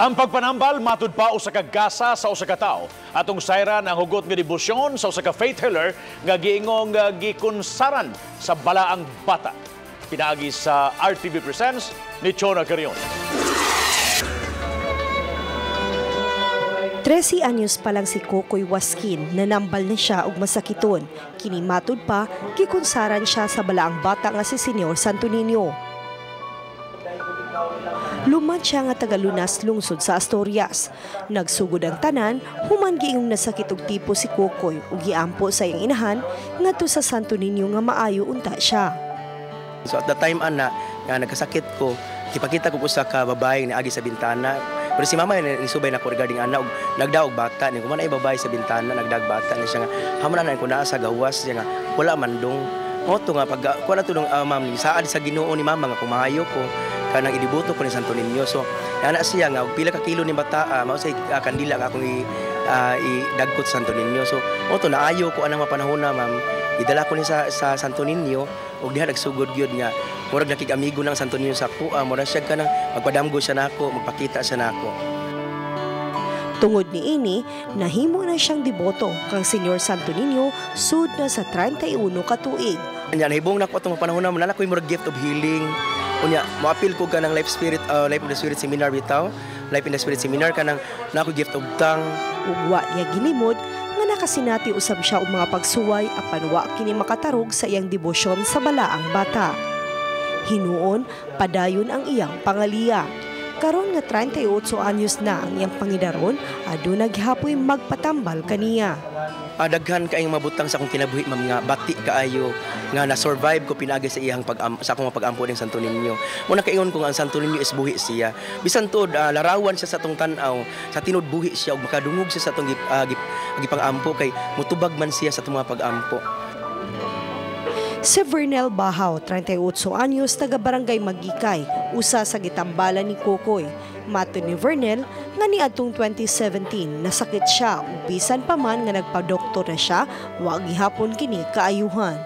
Ang pagpanambal matud pa usa ka gasa sa usa ka tawo. Atong sayran ang hugot nga debosyon sa usa ka faith healer nga giingong gikunsaran sa balaang bata. Pinaagi sa RTV Presents ni Chona Carion. 13 anyos pa lang si Kokoy Waskin, nanambal na siya og masakiton. Kini matud pa, gikunsaran siya sa balaang bata nga si Senyor Santo Niño. Lumad siya nga taga-Lunas lungsod sa Asturias. Nagsugod ang tanan, human giingong nasakit og tipo si Kokoy ug giampo sa iyang inahan ngadto sa Santo Niño nga maayo unta siya. So at the time nga nagkasakit ko, ipakita ko sa ka babae ni agi sa bintana. Pero si mama ni subay na ko regarding ana og nagdaog bata ni kuman ay babae sa bintana nagdag bata ni siya nga hamon na ko naa sa gawas siya nga wala mandong. Moto nga pag ko na tulong ma'am ni saad sa Ginoo ni mama nga kumayo ko kanang idibuto ko ni Santo Niño. So ana siya nga pila ka kilo ni bata mao say kandila nga akong idagkot sa Santo Niño. So moto naayo ko anang mapanahon na ma'am idala ko ni sa Santo Niño ug diha nagsugod gyud nga murag nakig-amigo ng Santo Niño sa kuha murag siya kanang magpadamgo siya nako magpakita siya nako. Tungod ni ini, nahimo na siyang deboto kang Senyor Santo Niño sud na sa 31 ka tuig. Nya nahibong nako atong panahon na nana ko murag gift of healing. Unya moapil ko kanang Life of the Spirit seminar bitaw. Life in the Spirit seminar kanang nako gift of tongue. Ugwa niya gilimod nga nakasinati usab siya og mga pagsuway apan wa kini makatarog sa iyang debosyon sa balaang bata. Hinuon padayon ang iyang pangaliya. Karon nga 38 anyos na ang iyang pangidaron, aduna gihapon magpatambal kaniya. Daghan kaayong mabutang sa akong kinabuhi ma'am nga bati kaayo nga na-survive ko pinagi sa iyang sa akong pagampo ning Santo Niño. Muna kaingon ko nga ang Santo Niño is buhi siya. Bisan tod larawan siya sa atong tan-aw, sa tinud buhi siya ug makadungog siya sa atong gipangampo kay mutubag man siya sa atong mga pagampo. Si Vernel Bahaw, 38 anyos, taga-barangay Magikay, usa sa gitambalan ni Kokoy. Mato ni Vernel, nga niadtong 2017, nasakit siya, bisan pa man nga nagpa-doktor na siya, wag gihapon kini kaayuhan.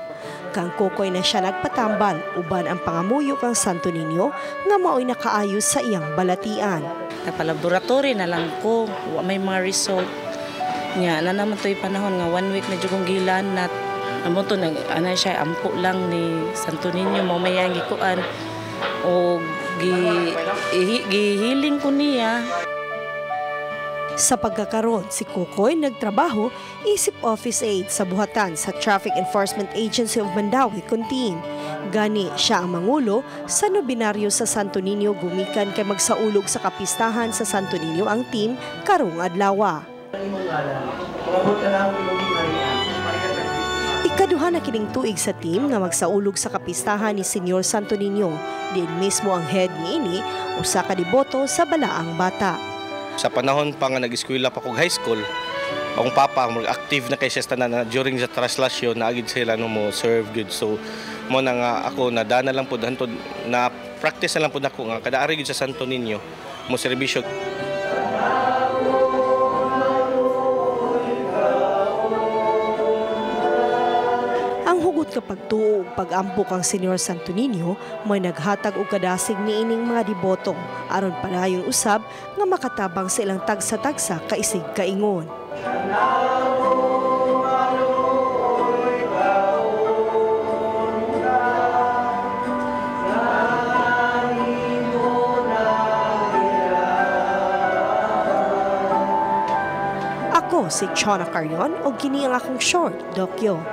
Kang Kokoy na siya nagpatambal, uban ang pangamuyo kang Santo Niño, nga mao'y nakaayos sa iyang balatian. Nagpa-laboratory na lang ko, may mga result. Nga, na naman to'y panahon nga 1 week na jugong gilan na amo to ana siya ampo lang ni Santo Niño mo mayang gikuan o gihiling ko niya. Sa pagkakaroon, si Kokoy nagtrabaho isip office aide sa buhatan sa Traffic Enforcement Agency of Mandawi, Kuntim. Gani siya ang mangulo sa nobinaryo sa Santo Niño gumikan kay magsaulog sa kapistahan sa Santo Niño ang team karong adlaw. Ikaduha na kining tuig sa team nga magsaulog sa kapistahan ni Senyor Santo Niño. Din mismo ang head ni ini, usa ka deboto sa balaang bata. Sa panahon pa nga nag-eskwela pa kog high school, akong papa active na kay siya na during the translasyon naagid sila no mo serve good. So mo na nga ako nadana lang pud hantod na practice na lang pud ako nga kada ari gid sa Santo Niño mo serbisyo. Kapag tuo pag-ampo kang Senyor Santo Niño, may naghatag og kadasig niining mga deboto aron padayon usab nga makatabang sa ilang tagsa-tagsa kaisig kaingon. Ako si Chona Carion o kini ang akong short dokyo.